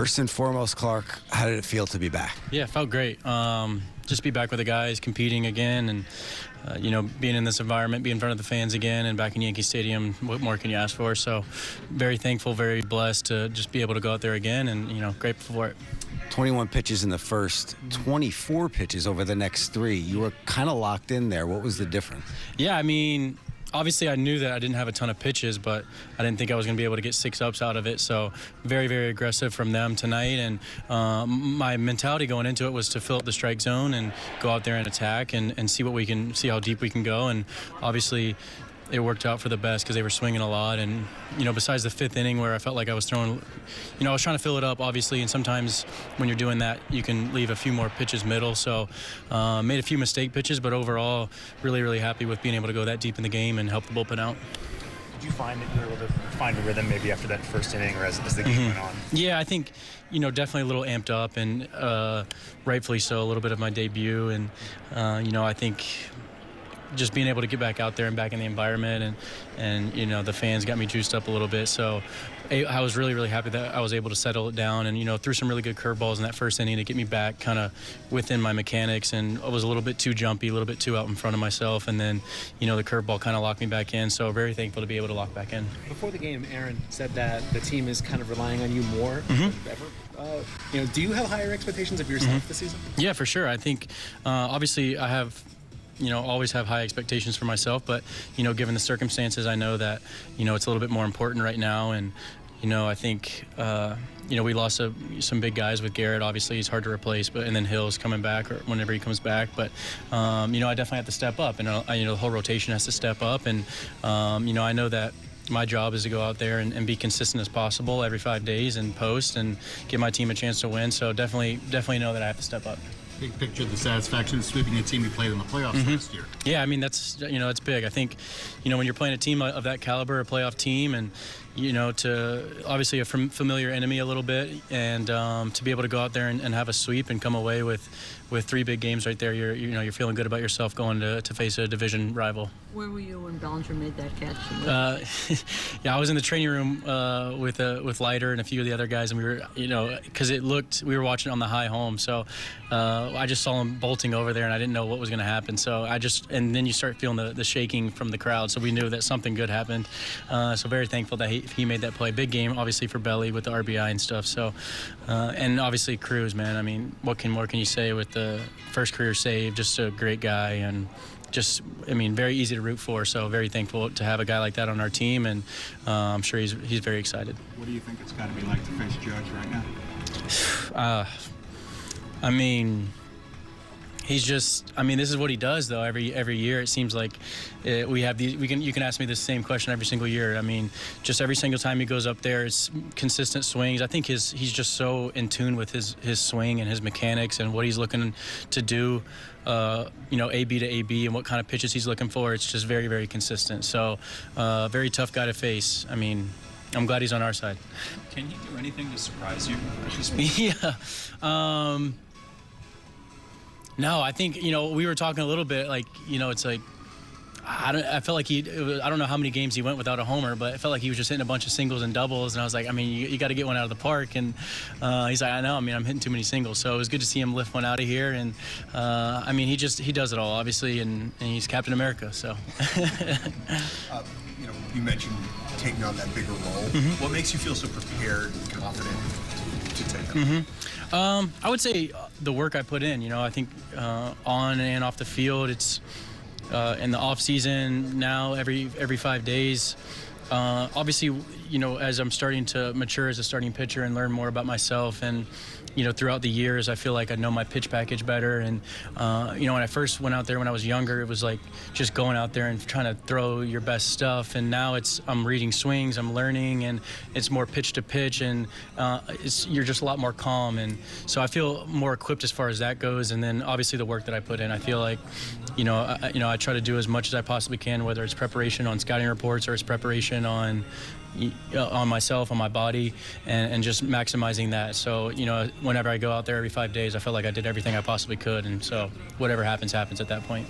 First and foremost, Clarke, how did it feel to be back? Yeah, it felt great. Just be back with the guys, competing again, and being in this environment, be in front of the fans again, and back in Yankee Stadium. What more can you ask for? So, very thankful, very blessed to just be able to go out there again, and grateful for it. 21 pitches in the first, 24 pitches over the next 3. You were kind of locked in there. What was the difference? Yeah, I mean, obviously I knew that I didn't have a ton of pitches, but I didn't think I was going to be able to get 6 ups out of it. So very, very aggressive from them tonight. And my mentality going into it was to fill up the strike zone and go out there and attack and see how deep we can go. And obviously it worked out for the best because they were swinging a lot. And, besides the 5th inning where I felt like I was throwing, I was trying to fill it up, obviously. And sometimes when you're doing that, you can leave a few more pitches middle. So made a few mistake pitches, but overall, really, really happy with being able to go that deep in the game and help the bullpen out. Did you find that you were able to find a rhythm maybe after that first inning or as the game went on? Yeah, I think, definitely a little amped up and rightfully so, a little bit of my debut. And, I think just being able to get back out there and back in the environment and the fans got me juiced up a little bit. So I was really, really happy that I was able to settle it down and, threw some really good curveballs in that first inning to get me back kind of within my mechanics. And I was a little bit too jumpy, a little bit too out in front of myself. And then, the curveball kind of locked me back in. So very thankful to be able to lock back in. Before the game, Aaron said that the team is kind of relying on you more than ever. Do you have higher expectations of yourself this season? Yeah, for sure. I think, obviously, I have always have high expectations for myself, but, given the circumstances, I know that, it's a little bit more important right now. And, I think, we lost some big guys with Garrett. Obviously, he's hard to replace, and then Hill's coming back or whenever he comes back. But, I definitely have to step up, and, the whole rotation has to step up. And, I know that my job is to go out there and be consistent as possible every 5 days and post and give my team a chance to win. So definitely know that I have to step up. Big picture, the satisfaction of sweeping a team you played in the playoffs last year. Yeah, I mean, that's big. I think, when you're playing a team of that caliber, a playoff team, and, to obviously a familiar enemy a little bit, and to be able to go out there and have a sweep and come away with 3 big games right there, you're feeling good about yourself going to face a division rival. Where were you when Bellinger made that catch? Yeah, I was in the training room with Leiter and a few of the other guys, and we were, because we were watching it on the high home, so I just saw him bolting over there, and I didn't know what was going to happen. So and then you start feeling the shaking from the crowd, so we knew that something good happened. So very thankful that he made that play. Big game, obviously, for Belly with the RBI and stuff. So, and obviously Cruz, man. I mean, what more can you say with the first career save? Just a great guy, and just, very easy to root for. So very thankful to have a guy like that on our team, and I'm sure he's very excited. What do you think it's got to be like to face Judge right now? He's just, this is what he does, though. Every year it seems like we have these. You can ask me the same question every single year. Just every single time he goes up there, it's consistent swings. I think he's just so in tune with his swing and his mechanics and what he's looking to do. AB to AB and what kind of pitches he's looking for. It's just very, very consistent. So, very tough guy to face. I'm glad he's on our side. Can he do anything to surprise you at this point? Yeah. No, I think, we were talking a little bit, it's like, I felt like I don't know how many games he went without a homer, but it felt like he was just hitting a bunch of singles and doubles, and I was like, you got to get one out of the park, and he's like, I know, I'm hitting too many singles, so it was good to see him lift one out of here, and he does it all, obviously, and he's Captain America, so. You mentioned taking on that bigger role. What makes you feel so prepared and confident to take that? I would say the work I put in. I think on and off the field, it's in the off season now every 5 days. Obviously, as I'm starting to mature as a starting pitcher and learn more about myself, and throughout the years, I feel like I know my pitch package better. And when I first went out there when I was younger, it was like just going out there and trying to throw your best stuff. And now I'm reading swings, I'm learning, and it's more pitch to pitch, and you're just a lot more calm. And so I feel more equipped as far as that goes. And then obviously the work that I put in, I feel like I try to do as much as I possibly can, whether it's preparation on scouting reports or it's preparation on myself, on my body, and just maximizing that. So, whenever I go out there every 5 days, I feel like I did everything I possibly could, and so whatever happens at that point.